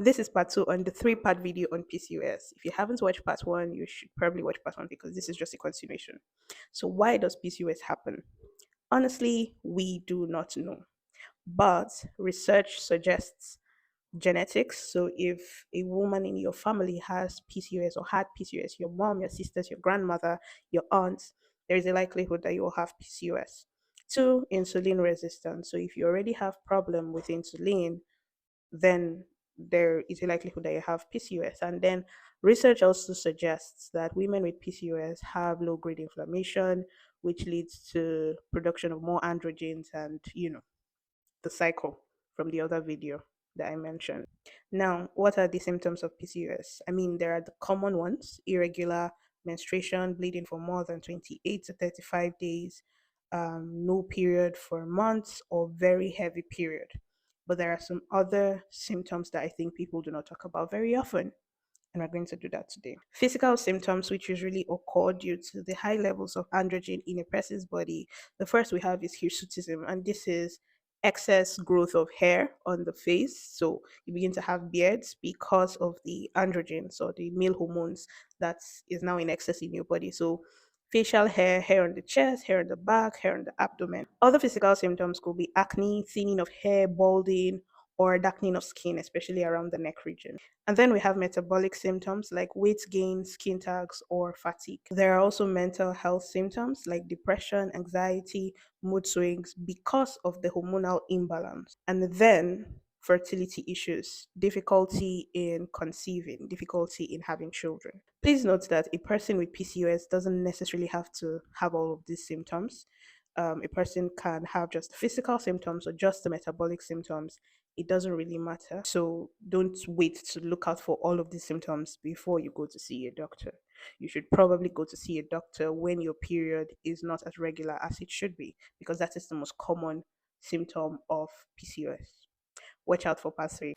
This is part two on the three-part video on PCOS. If you haven't watched part one, you should probably watch part one because this is just a continuation. So, why does PCOS happen? Honestly, we do not know. But research suggests genetics. So, if a woman in your family has PCOS or had PCOS, your mom, your sisters, your grandmother, your aunts, there is a likelihood that you will have PCOS. Two, insulin resistance. So, if you already have problem with insulin, then there is a likelihood that you have PCOS. And then research also suggests that women with PCOS have low grade inflammation, which leads to production of more androgens and, the cycle from the other video that I mentioned. Now, what are the symptoms of PCOS? I mean, there are the common ones: irregular menstruation, bleeding for more than 28 to 35 days, no period for months, or very heavy period. But there are some other symptoms that I think people do not talk about very often, and we're going to do that today. Physical symptoms, which usually occur due to the high levels of androgen in a person's body. The first we have is hirsutism, and this is excess growth of hair on the face. So you begin to have beards because of the androgens or the male hormones that is now in excess in your body. So facial hair, hair on the chest, hair on the back, hair on the abdomen. Other physical symptoms could be acne, thinning of hair, balding, or darkening of skin, especially around the neck region. And then we have metabolic symptoms like weight gain, skin tags, or fatigue. There are also mental health symptoms like depression, anxiety, mood swings because of the hormonal imbalance. And then fertility issues, difficulty in conceiving, difficulty in having children. Please note that a person with PCOS doesn't necessarily have to have all of these symptoms. A person can have just physical symptoms or just the metabolic symptoms. It doesn't really matter. So don't wait to look out for all of these symptoms before you go to see a doctor. You should probably go to see a doctor when your period is not as regular as it should be, because that is the most common symptom of PCOS. Watch out for part three.